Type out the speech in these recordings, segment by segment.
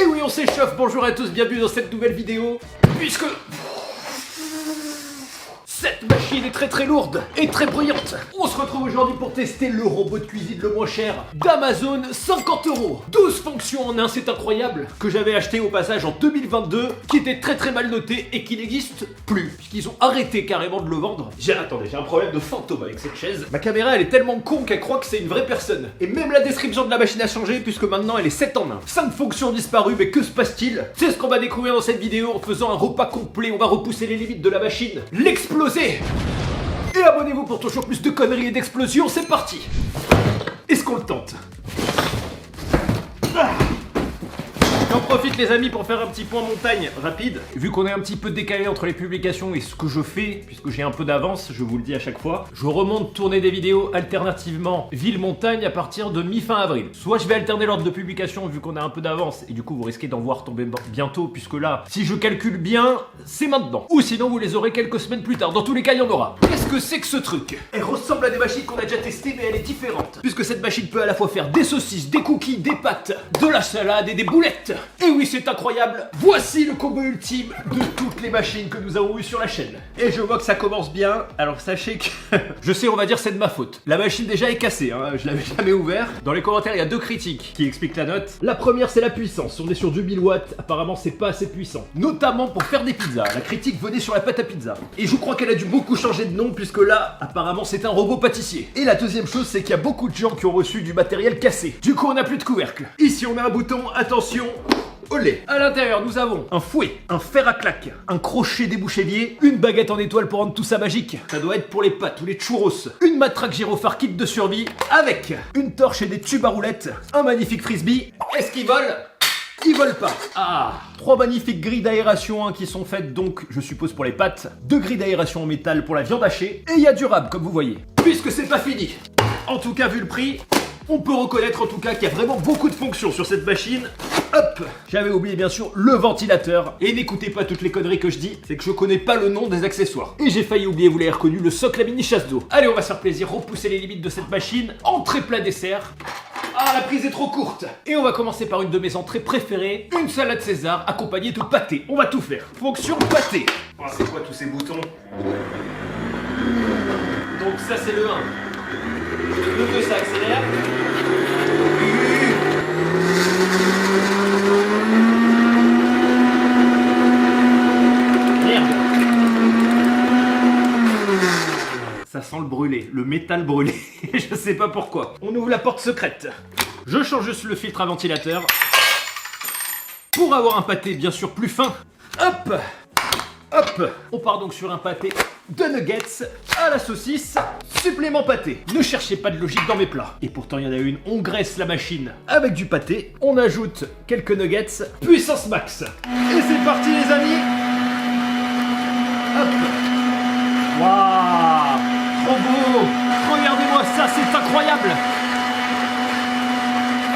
Et oui, on s'échauffe, bonjour à tous, bienvenue dans cette nouvelle vidéo. Puisque cette machine est très lourde et très bruyante. On se retrouve aujourd'hui pour tester le robot de cuisine le moins cher d'Amazon, 50 €. 12 fonctions en un, c'est incroyable. Que j'avais acheté au passage en 2022, qui était très mal noté et qui n'existe plus. Puisqu'ils ont arrêté carrément de le vendre. Attendez, j'ai un problème de fantôme avec cette chaise. Ma caméra elle est tellement con qu'elle croit que c'est une vraie personne. Et même la description de la machine a changé puisque maintenant elle est 7 en 1. 5 fonctions disparues, mais que se passe-t-il? C'est ce qu'on va découvrir dans cette vidéo en faisant un repas complet. On va repousser les limites de la machine, l'exploser. Et abonnez-vous pour toujours plus de conneries et d'explosions, c'est parti. Est-ce qu'on le tente? J'en profite les amis pour faire un petit point montagne rapide. Vu qu'on est un petit peu décalé entre les publications et ce que je fais, puisque j'ai un peu d'avance, je vous le dis à chaque fois, je remonte tourner des vidéos alternativement ville-montagne à partir de mi-fin avril. Soit je vais alterner l'ordre de publication vu qu'on a un peu d'avance et du coup vous risquez d'en voir tomber bientôt puisque là, si je calcule bien, c'est maintenant. Ou sinon vous les aurez quelques semaines plus tard. Dans tous les cas, il y en aura. Qu'est-ce que c'est que ce truc? Elle ressemble à des machines qu'on a déjà testées mais elle est différente. Puisque cette machine peut à la fois faire des saucisses, des cookies, des pâtes, de la salade et des boulettes. Et oui, c'est incroyable. Voici le combo ultime de toutes les machines que nous avons eues sur la chaîne. Et je vois que ça commence bien. Alors sachez que je sais, on va dire c'est de ma faute. La machine déjà est cassée, hein. Je l'avais jamais ouvert. Dans les commentaires, il y a 2 critiques qui expliquent la note. La première, c'est la puissance. On est sur du 1000 watts. Apparemment, c'est pas assez puissant. Notamment pour faire des pizzas. La critique venait sur la pâte à pizza. Et je crois qu'elle a dû beaucoup changer de nom puisque là, apparemment, c'est un robot pâtissier. Et la deuxième chose, c'est qu'il y a beaucoup de gens qui ont reçu du matériel cassé. Du coup, on n'a plus de couvercle. Ici, on a un bouton. Attention. Olé. À l'intérieur, nous avons un fouet, un fer à claque, un crochet débouchélier, une baguette en étoile pour rendre tout ça magique. Ça doit être pour les pâtes ou les churros. Une matraque gyrophare kit de survie avec une torche et des tubes à roulettes, un magnifique frisbee. Est-ce qu'il vole? Ils volent pas. Ah, 3 magnifiques grilles d'aération qui sont faites donc, je suppose, pour les pâtes. 2 grilles d'aération en métal pour la viande hachée. Et il y a du rab, comme vous voyez. Puisque c'est pas fini. En tout cas, vu le prix, on peut reconnaître en tout cas qu'il y a vraiment beaucoup de fonctions sur cette machine. Hop! J'avais oublié bien sûr le ventilateur. Et n'écoutez pas toutes les conneries que je dis, c'est que je connais pas le nom des accessoires. Et j'ai failli oublier, vous l'avez reconnu, le socle à mini chasse d'eau. Allez, on va se faire plaisir, repousser les limites de cette machine. Entrée plat dessert. Ah, la prise est trop courte. Et on va commencer par une de mes entrées préférées, une salade César accompagnée de pâté. On va tout faire. Fonction pâté. Oh, c'est quoi tous ces boutons? Donc ça c'est le 1. Le 2 ça accélère. Merde. Ça sent le brûlé, le métal brûlé. Je sais pas pourquoi. On ouvre la porte secrète. Je change juste le filtre à ventilateur. Pour avoir un pâté bien sûr plus fin. Hop. Hop. On part donc sur un pâté de nuggets à la saucisse, supplément pâté. Ne cherchez pas de logique dans mes plats. Et pourtant il y en a une, on graisse la machine avec du pâté, on ajoute quelques nuggets, puissance max. Et c'est parti les amis. Hop. Waouh, trop beau. Regardez-moi ça, c'est incroyable.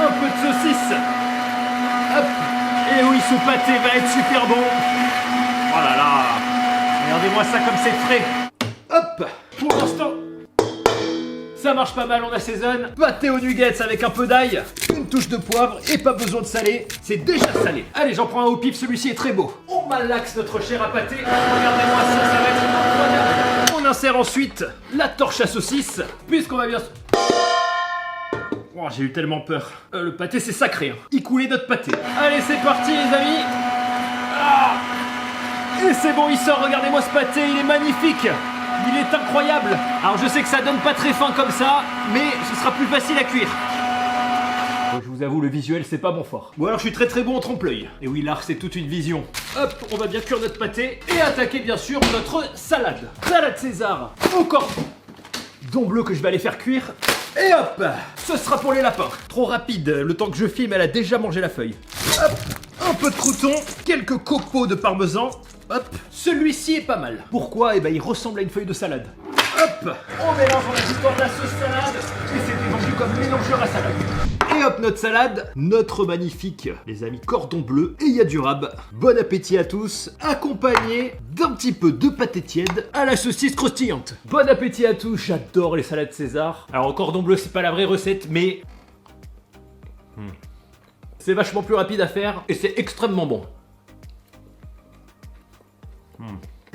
Un peu de saucisse. Hop. Et oui, ce pâté va être super bon. Oh là là. Regardez-moi ça comme c'est frais. Hop. Pour l'instant, ça marche pas mal, on assaisonne. Pâté aux nuggets avec un peu d'ail, une touche de poivre et pas besoin de saler. C'est déjà salé. Allez, j'en prends un au pif, celui-ci est très beau. On malaxe notre chair à pâté. Regardez-moi ça, ça va être incroyable. On insère ensuite la torche à saucisse, puisqu'on va bien... Oh, j'ai eu tellement peur. Le pâté c'est sacré, hein. Y couler notre pâté. Allez, c'est parti les amis. Ah. Et c'est bon, il sort, regardez-moi ce pâté, il est magnifique. Il est incroyable. Alors je sais que ça donne pas très fin comme ça, mais ce sera plus facile à cuire. Bon, je vous avoue, le visuel c'est pas mon fort. Bon alors je suis très bon en trompe-l'œil. Et oui, l'art c'est toute une vision. Hop, on va bien cuire notre pâté et attaquer bien sûr notre salade. Salade César au cordon bleu que je vais aller faire cuire. Et hop, ce sera pour les lapins. Trop rapide, le temps que je filme, elle a déjà mangé la feuille. Hop, un peu de crouton, quelques copeaux de parmesan. Hop, celui-ci est pas mal. Pourquoi? Eh ben il ressemble à une feuille de salade. Hop, on mélange en ajoutant de la sauce salade. Et c'est vendu comme mélangeur à salade. Et hop, notre salade, notre magnifique, les amis, cordon bleu. Et il y a du rab. Bon appétit à tous, accompagné d'un petit peu de pâté tiède à la saucisse croustillante. Bon appétit à tous, j'adore les salades César. Alors, cordon bleu, c'est pas la vraie recette, mais... C'est vachement plus rapide à faire et c'est extrêmement bon.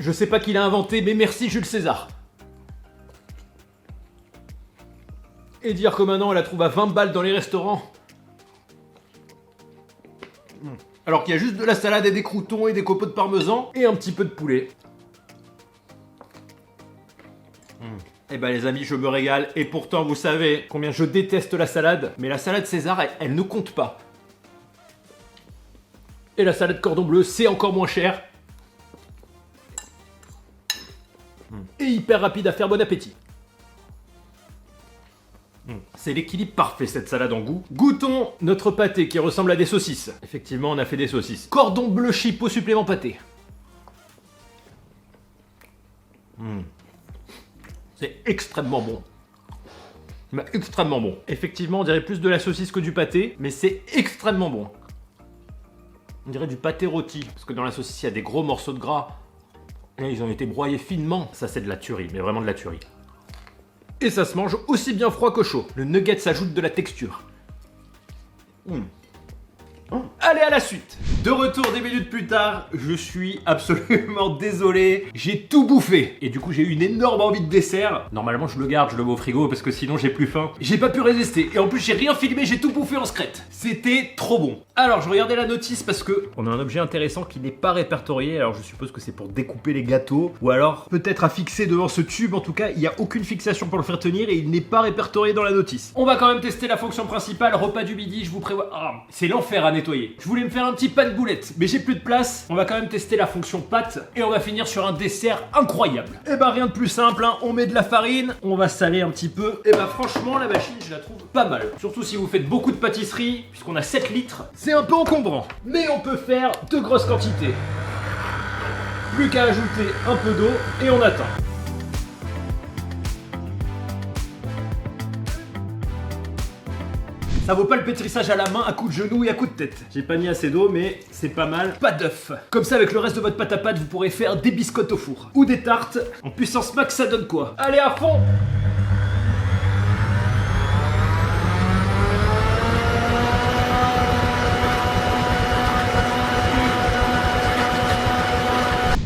Je sais pas qui l'a inventé, mais merci Jules César. Et dire que maintenant on la trouve à 20 balles dans les restaurants. Alors qu'il y a juste de la salade et des croûtons et des copeaux de parmesan et un petit peu de poulet. Eh ben les amis, je me régale et pourtant vous savez combien je déteste la salade, mais la salade César, elle ne compte pas. Et la salade cordon bleu, c'est encore moins cher. Et hyper rapide à faire, bon appétit. C'est l'équilibre parfait cette salade en goût. Goûtons notre pâté qui ressemble à des saucisses. Effectivement, on a fait des saucisses. Cordon bleu chipot supplément pâté. C'est extrêmement bon. Mais extrêmement bon. Effectivement, on dirait plus de la saucisse que du pâté, mais c'est extrêmement bon. On dirait du pâté rôti, parce que dans la saucisse, il y a des gros morceaux de gras. Là, ils ont été broyés finement. Ça, c'est de la tuerie, mais vraiment de la tuerie. Et ça se mange aussi bien froid que chaud. Le nugget s'ajoute de la texture. Allez, à la suite. De retour des minutes plus tard, je suis absolument désolé. J'ai tout bouffé. Et du coup, j'ai eu une énorme envie de dessert. Normalement, je le garde, je le mets au frigo parce que sinon, j'ai plus faim. J'ai pas pu résister. Et en plus, j'ai rien filmé, j'ai tout bouffé en secrète. C'était trop bon. Alors, je regardais la notice parce que on a un objet intéressant qui n'est pas répertorié. Alors, je suppose que c'est pour découper les gâteaux. Ou alors, peut-être à fixer devant ce tube. En tout cas, il n'y a aucune fixation pour le faire tenir et il n'est pas répertorié dans la notice. On va quand même tester la fonction principale. Repas du midi, je vous prévois... Ah, c'est l'enfer à nettoyer. Je voulais me faire un petit pain de boulettes, mais j'ai plus de place. On va quand même tester la fonction pâte et on va finir sur un dessert incroyable. Et bah rien de plus simple, hein. On met de la farine, on va saler un petit peu. Et bah franchement la machine je la trouve pas mal. Surtout si vous faites beaucoup de pâtisserie, puisqu'on a 7 litres, c'est un peu encombrant. Mais on peut faire de grosses quantités. Plus qu'à ajouter un peu d'eau et on attend. Ça vaut pas le pétrissage à la main, à coup de genou et à coup de tête. J'ai pas mis assez d'eau, mais c'est pas mal. Pas d'œuf. Comme ça, avec le reste de votre pâte à pâte, vous pourrez faire des biscottes au four. Ou des tartes. En puissance max, ça donne quoi? Allez, à fond!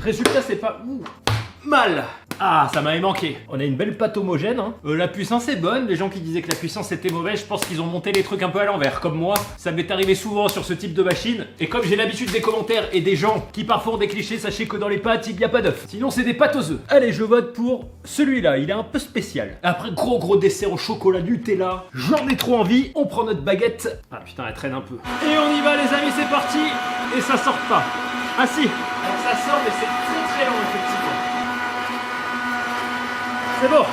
Résultat, c'est pas... mal. Ah, ça m'avait manqué. On a une belle pâte homogène. Hein. La puissance est bonne. Les gens qui disaient que la puissance était mauvaise, je pense qu'ils ont monté les trucs un peu à l'envers. Comme moi, ça m'est arrivé souvent sur ce type de machine. Et comme j'ai l'habitude des commentaires et des gens qui parfois ont des clichés, sachez que dans les pâtes, il n'y a pas d'œuf. Sinon, c'est des pâtes aux œufs. Allez, je vote pour celui-là. Il est un peu spécial. Après, gros dessert au chocolat Nutella. J'en ai trop envie. On prend notre baguette. Ah putain, elle traîne un peu. Et on y va, les amis, c'est parti. Et ça sort pas. Ah si. Alors ça sort, mais c'est très long, effectivement. C'est bon,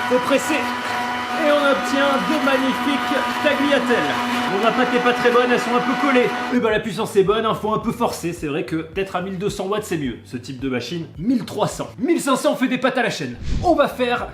faut presser. Et on obtient de magnifiques tagliatelles. Bon, la pâte n'est pas très bonne, elles sont un peu collées. Mais bah la puissance est bonne, hein, faut un peu forcer. C'est vrai que peut-être à 1200 watts c'est mieux, ce type de machine. 1300. 1500 on fait des pâtes à la chaîne. On va faire...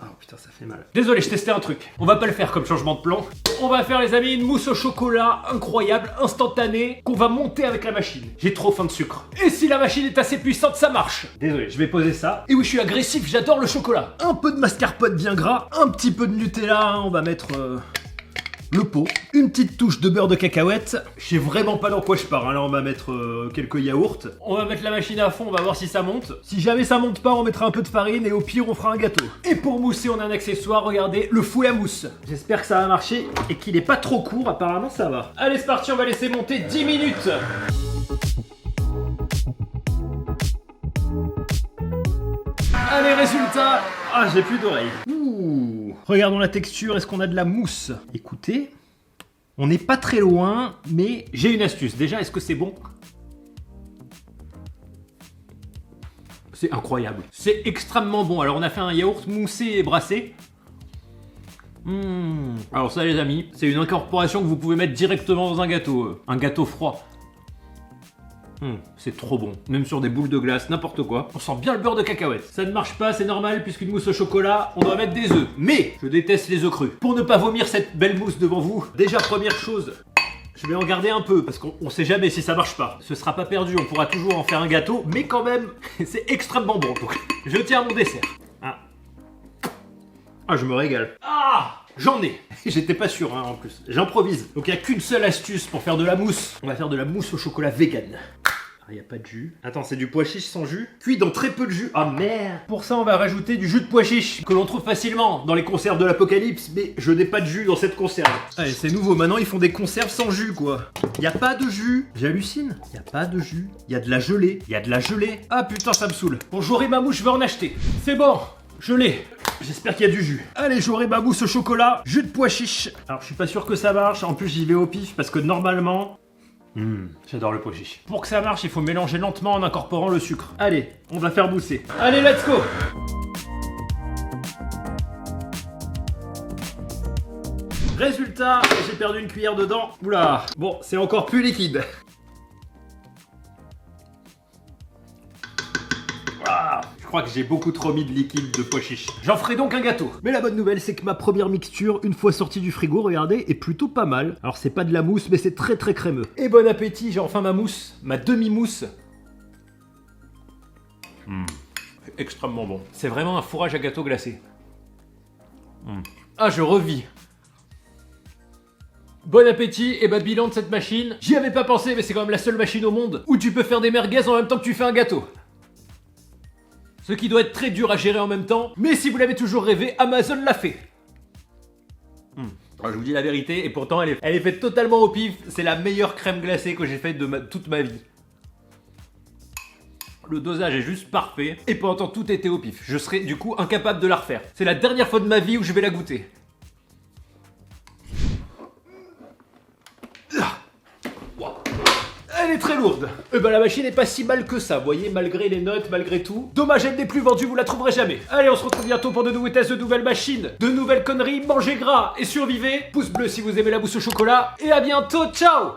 Oh putain, ça fait mal. Désolé, je testais un truc. On va pas le faire comme changement de plan. On va faire, les amis, une mousse au chocolat incroyable, instantanée, qu'on va monter avec la machine. J'ai trop faim de sucre. Et si la machine est assez puissante, ça marche. Désolé, je vais poser ça. Et oui, je suis agressif, j'adore le chocolat. Un peu de mascarpone bien gras, un petit peu de Nutella, hein, on va mettre... le pot, une petite touche de beurre de cacahuète. Je sais vraiment pas dans quoi je pars, hein. Là on va mettre quelques yaourts. On va mettre la machine à fond, on va voir si ça monte. Si jamais ça monte pas, on mettra un peu de farine et au pire on fera un gâteau. Et pour mousser, on a un accessoire, regardez, le fouet à mousse. J'espère que ça va marcher et qu'il est pas trop court, apparemment ça va. Allez c'est parti, on va laisser monter 10 minutes. Allez, résultat. Ah, j'ai plus d'oreilles. Ouh. Regardons la texture, est-ce qu'on a de la mousse? Écoutez, on n'est pas très loin, mais j'ai une astuce. Déjà, est-ce que c'est bon? C'est incroyable. C'est extrêmement bon. Alors, on a fait un yaourt moussé et brassé. Alors ça, les amis, c'est une incorporation que vous pouvez mettre directement dans un gâteau froid. C'est trop bon, même sur des boules de glace, n'importe quoi. On sent bien le beurre de cacahuète. Ça ne marche pas, c'est normal, puisqu'une mousse au chocolat, on doit mettre des œufs. Mais je déteste les œufs crus. Pour ne pas vomir cette belle mousse devant vous, déjà première chose, je vais en garder un peu, parce qu'on sait jamais si ça marche pas. Ce sera pas perdu, on pourra toujours en faire un gâteau, mais quand même, c'est extrêmement bon. Donc, je tiens à mon dessert. Ah, je me régale. Ah, J'en ai. J'étais pas sûr hein, en plus. J'improvise. Donc il n'y a qu'une seule astuce pour faire de la mousse. On va faire de la mousse au chocolat vegan. Il n'y a pas de jus. Attends, c'est du pois chiche sans jus. Cuit dans très peu de jus. Ah merde. Pour ça, on va rajouter du jus de pois chiche que l'on trouve facilement dans les conserves de l'apocalypse. Mais je n'ai pas de jus dans cette conserve. Allez, c'est nouveau. Maintenant, ils font des conserves sans jus, quoi. Il n'y a pas de jus. J'hallucine. Il n'y a pas de jus. Il y a de la gelée. Il y a de la gelée. Ah putain, ça me saoule. Bon, j'aurai ma mouche, je vais en acheter. C'est bon. Je l'ai. J'espère qu'il y a du jus. Allez, j'aurai ma mousse au chocolat. Jus de pois chiche. Alors, je suis pas sûr que ça marche. En plus, j'y vais au pif parce que normalement... j'adore le pois chiche. Pour que ça marche, il faut mélanger lentement en incorporant le sucre. Allez, on va faire mousser. Allez, let's go! Résultat, j'ai perdu une cuillère dedans. Oula, bon, c'est encore plus liquide. Je crois que j'ai beaucoup trop mis de liquide de pois chiche. J'en ferai donc un gâteau. Mais la bonne nouvelle, c'est que ma première mixture, une fois sortie du frigo, regardez, est plutôt pas mal. Alors c'est pas de la mousse, mais c'est très très crémeux. Et bon appétit, j'ai enfin ma mousse, ma demi-mousse. Extrêmement bon. C'est vraiment un fourrage à gâteau glacé. Ah, je revis. Bon appétit et bah bilan de cette machine. J'y avais pas pensé, mais c'est quand même la seule machine au monde où tu peux faire des merguez en même temps que tu fais un gâteau. Ce qui doit être très dur à gérer en même temps, mais si vous l'avez toujours rêvé, Amazon l'a fait. Alors, je vous dis la vérité, et pourtant elle est faite totalement au pif. C'est la meilleure crème glacée que j'ai faite de toute ma vie. Le dosage est juste parfait, et pourtant tout était au pif. Je serais du coup incapable de la refaire. C'est la dernière fois de ma vie où je vais la goûter. Elle est très lourde. Et bah la machine est pas si mal que ça, vous voyez, malgré les notes, malgré tout. Dommage, elle n'est plus vendue, vous la trouverez jamais. Allez, on se retrouve bientôt pour de nouveaux tests, de nouvelles machines, de nouvelles conneries. Mangez gras et survivez. Pouce bleu si vous aimez la mousse au chocolat. Et à bientôt, ciao!